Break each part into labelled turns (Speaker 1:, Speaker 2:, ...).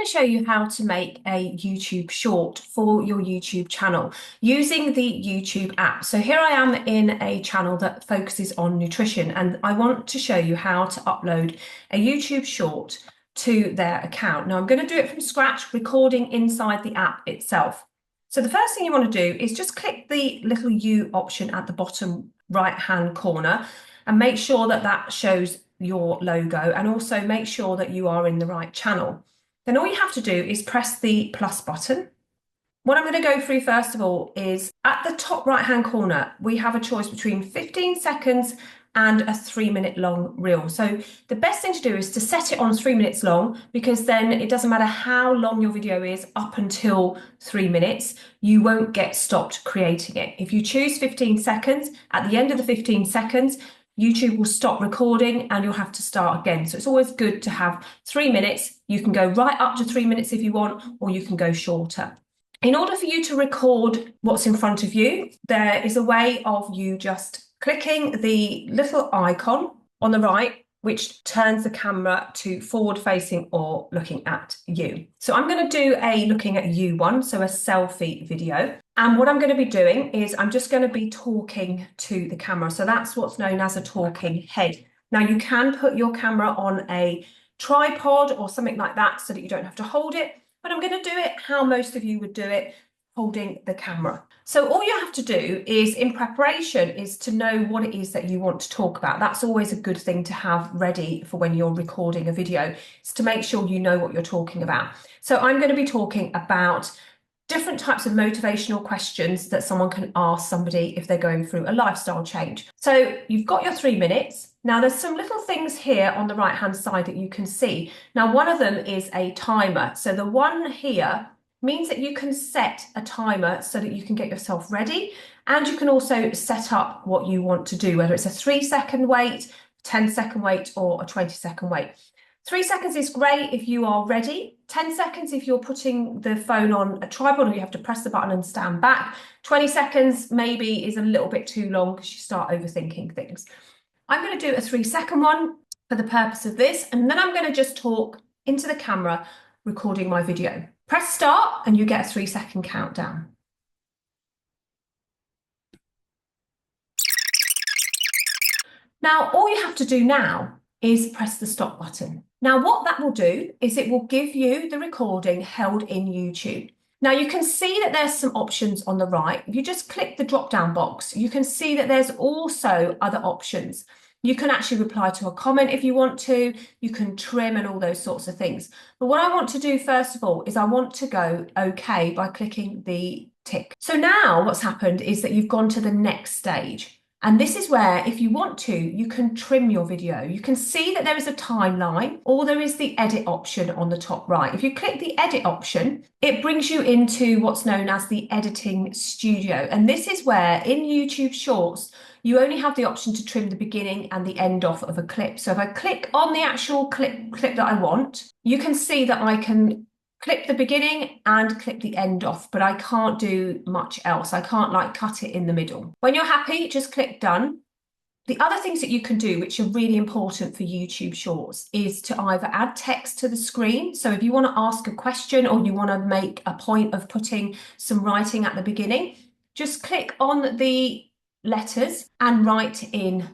Speaker 1: to show you how to make a YouTube short for your YouTube channel using the YouTube app. So here I am in a channel that focuses on nutrition, and I want to show you how to upload a YouTube short to their account. Now I'm going to do it from scratch, recording inside the app itself. So the first thing you want to do is just click the little U option at the bottom right hand corner and make sure that that shows your logo, and also make sure that you are in the right channel. Then all you have to do is press the plus button. What I'm going to go through first of all is at the top right hand corner, we have a choice between 15 seconds and a 3-minute long reel. So the best thing to do is to set it on 3 minutes long, because then it doesn't matter how long your video is up until 3 minutes, you won't get stopped creating it. If you choose 15 seconds, at the end of the 15 seconds, YouTube will stop recording and you'll have to start again. So it's always good to have 3 minutes. You can go right up to 3 minutes if you want, or you can go shorter. In order for you to record what's in front of you, there is a way of you just clicking the little icon on the right, which turns the camera to forward facing or looking at you. So I'm going to do a looking at you one, so a selfie video. And what I'm going to be doing is I'm just going to be talking to the camera. So that's what's known as a talking head. Now you can put your camera on a tripod or something like that so that you don't have to hold it, but I'm going to do it how most of you would do it, holding the camera. So all you have to do is, in preparation, is to know what it is that you want to talk about. That's always a good thing to have ready for when you're recording a video, is to make sure you know what you're talking about. So I'm going to be talking about different types of motivational questions that someone can ask somebody if they're going through a lifestyle change. So you've got your 3 minutes. Now there's some little things here on the right hand side that you can see. Now one of them is a timer. So the one here means that you can set a timer so that you can get yourself ready, and you can also set up what you want to do, whether it's a 3-second wait, 10-second wait, or a 20-second wait. 3 seconds is great if you are ready. 10 seconds if you're putting the phone on a tripod and you have to press the button and stand back. 20 seconds maybe is a little bit too long because you start overthinking things. I'm going to do a 3-second one for the purpose of this, and then I'm going to just talk into the camera recording my video. Press start and you get a 3-second countdown. Now, all you have to do now is press the stop button. Now, what that will do is it will give you the recording held in YouTube. Now, you can see that there's some options on the right. If you just click the drop-down box, you can see that there's also other options. You can actually reply to a comment if you want to, you can trim and all those sorts of things. But what I want to do first of all is I want to go OK by clicking the tick. So now what's happened is that you've gone to the next stage. And this is where, if you want to, you can trim your video. You can see that there is a timeline, or there is the edit option on the top right. If you click the edit option, it brings you into what's known as the editing studio. And this is where in YouTube Shorts, you only have the option to trim the beginning and the end off of a clip. So if I click on the actual clip that I want, you can see that I can clip the beginning and clip the end off, but I can't do much else. I can't like cut it in the middle. When you're happy, just click done. The other things that you can do, which are really important for YouTube Shorts, is to either add text to the screen. So if you want to ask a question or you want to make a point of putting some writing at the beginning, just click on the letters and write in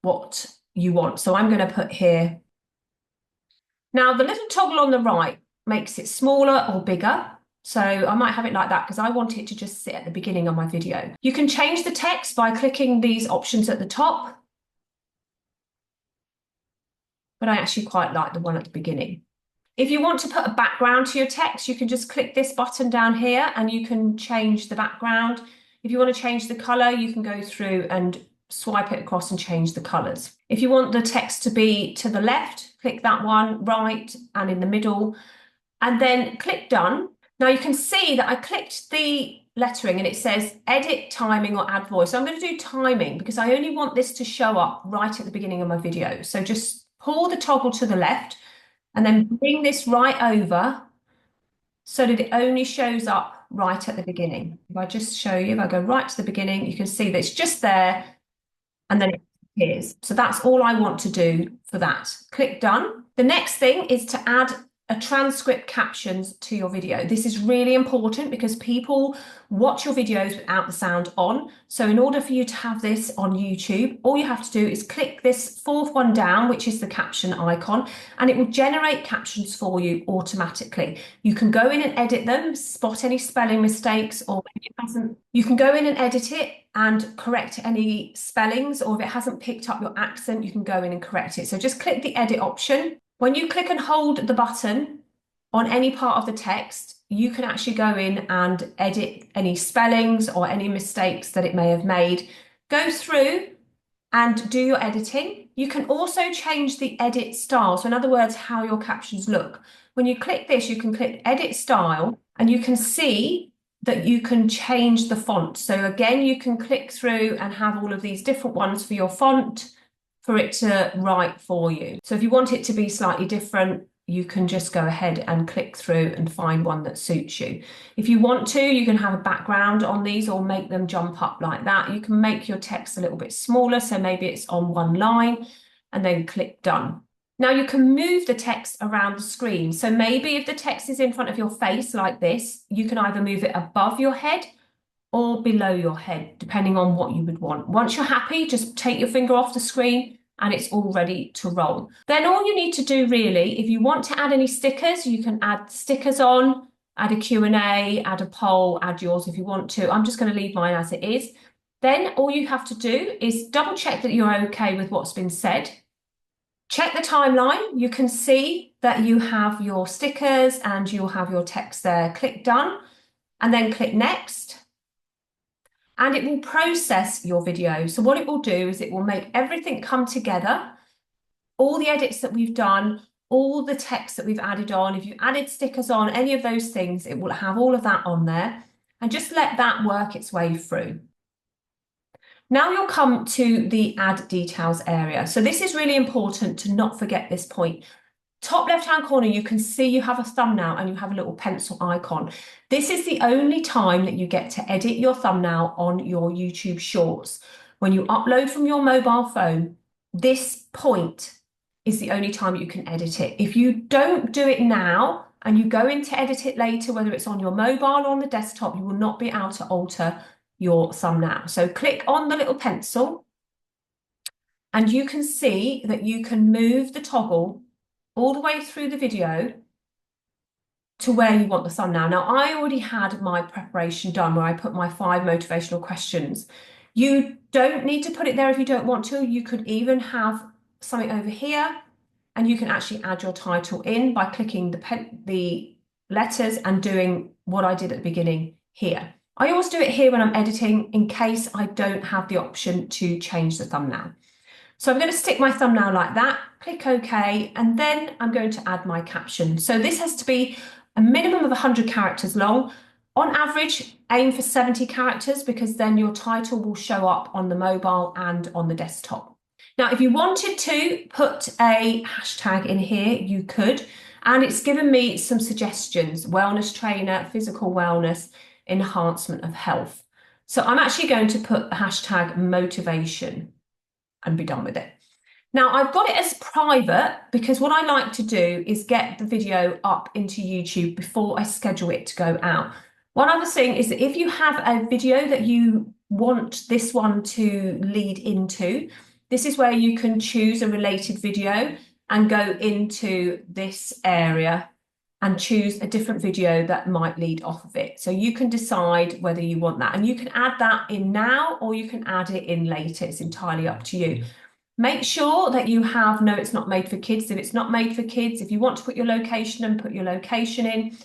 Speaker 1: what you want. So I'm going to put here. Now the little toggle on the right makes it smaller or bigger. So I might have it like that because I want it to just sit at the beginning of my video. You can change the text by clicking these options at the top, but I actually quite like the one at the beginning. If you want to put a background to your text, you can just click this button down here and you can change the background. If you want to change the color, you can go through and swipe it across and change the colors. If you want the text to be to the left, click that one, right, and in the middle, and then click done. Now you can see that I clicked the lettering and it says edit, timing, or add voice. So I'm going to do timing because I only want this to show up right at the beginning of my video. So just pull the toggle to the left and then bring this right over so that it only shows up right at the beginning. If I just show you, if I go right to the beginning, you can see that it's just there and then it appears. So that's all I want to do for that. Click done. The next thing is to add a transcript captions to your video. This is really important because people watch your videos without the sound on. So in order for you to have this on YouTube, all you have to do is click this fourth one down, which is the caption icon, and it will generate captions for you automatically. You can go in and edit them, spot any spelling mistakes, or if it hasn't, you can go in and edit it and correct any spellings, or if it hasn't picked up your accent, you can go in and correct it. So just click the edit option. When you click and hold the button on any part of the text, you can actually go in and edit any spellings or any mistakes that it may have made. Go through and do your editing. You can also change the edit style. So in other words, how your captions look. When you click this, you can click edit style and you can see that you can change the font. So again, you can click through and have all of these different ones for your font for it to write for you. So if you want it to be slightly different, you can just go ahead and click through and find one that suits you. If you want to, you can have a background on these or make them jump up like that. You can make your text a little bit smaller, so maybe it's on one line, and then click done. Now you can move the text around the screen. So maybe if the text is in front of your face like this, you can either move it above your head or below your head, depending on what you would want. Once you're happy, just take your finger off the screen and it's all ready to roll. Then all you need to do really, if you want to add any stickers, you can add stickers on, add a Q&A, add a poll, add yours if you want to. I'm just going to leave mine as it is. Then all you have to do is double check that you're okay with what's been said. Check the timeline. You can see that you have your stickers and you'll have your text there. Click done and then click next. And it will process your video. So what it will do is it will make everything come together, all the edits that we've done, all the text that we've added on. If you added stickers on, any of those things, it will have all of that on there, and just let that work its way through. Now you'll come to the add details area. So this is really important to not forget this point. Top left-hand corner, you can see you have a thumbnail and you have a little pencil icon. This is the only time that you get to edit your thumbnail on your YouTube Shorts. When you upload from your mobile phone, this point is the only time you can edit it. If you don't do it now and you go in to edit it later, whether it's on your mobile or on the desktop, you will not be able to alter your thumbnail. So click on the little pencil and you can see that you can move the toggle all the way through the video to where you want the thumbnail. Now, I already had my preparation done where I put my 5 motivational questions. You don't need to put it there if you don't want to. You could even have something over here and you can actually add your title in by clicking the letters and doing what I did at the beginning here. I always do it here when I'm editing in case I don't have the option to change the thumbnail. So I'm going to stick my thumbnail like that, click OK, and then I'm going to add my caption. So this has to be a minimum of 100 characters long. On average, aim for 70 characters because then your title will show up on the mobile and on the desktop. Now, if you wanted to put a hashtag in here, you could, and it's given me some suggestions: wellness trainer, physical wellness, enhancement of health. So I'm actually going to put the hashtag motivation and be done with it. Now I've got it as private because what I like to do is get the video up into YouTube before I schedule it to go out. One other thing is that if you have a video that you want this one to lead into, this is where you can choose a related video and go into this area and choose a different video that might lead off of it. So you can decide whether you want that, and you can add that in now or you can add it in later. It's entirely up to you. Make sure that you have no, it's not made for kids. If it's not made for kids, if you want to put your location in, put your location in.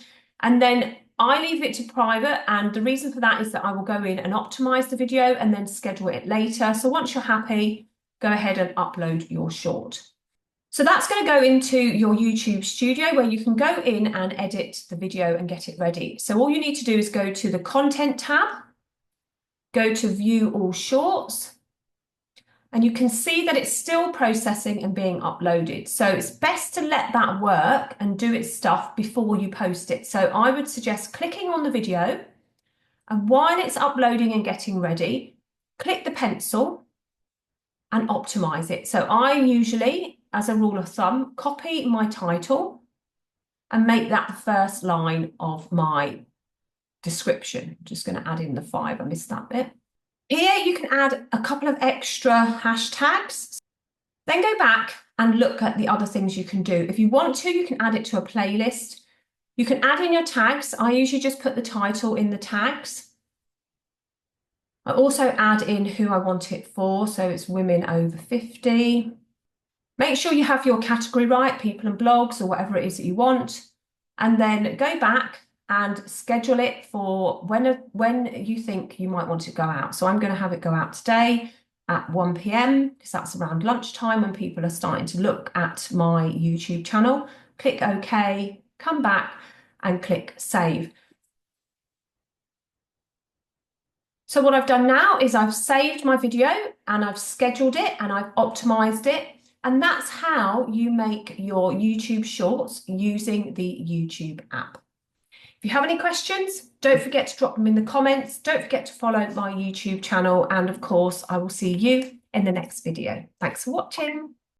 Speaker 1: And then I leave it to private. And the reason for that is that I will go in and optimize the video and then schedule it later. So once you're happy, go ahead and upload your short. So that's going to go into your YouTube studio where you can go in and edit the video and get it ready. So all you need to do is go to the content tab, go to view all shorts, and you can see that it's still processing and being uploaded. So it's best to let that work and do its stuff before you post it. So I would suggest clicking on the video, and while it's uploading and getting ready, click the pencil and optimize it. So I usually, as a rule of thumb, copy my title and make that the first line of my description. I'm just going to add in the 5. I missed that bit. Here you can add a couple of extra hashtags. Then go back and look at the other things you can do. If you want to, you can add it to a playlist. You can add in your tags. I usually just put the title in the tags. I also add in who I want it for, so it's women over 50. Make sure you have your category right, people and blogs or whatever it is that you want. And then go back and schedule it for when you think you might want it to go out. So I'm going to have it go out today at 1 p.m. because that's around lunchtime when people are starting to look at my YouTube channel. Click OK, come back and click save. So what I've done now is I've saved my video and I've scheduled it and I've optimized it. And that's how you make your YouTube shorts using the YouTube app. If you have any questions, don't forget to drop them in the comments. Don't forget to follow my YouTube channel. And of course, I will see you in the next video. Thanks for watching.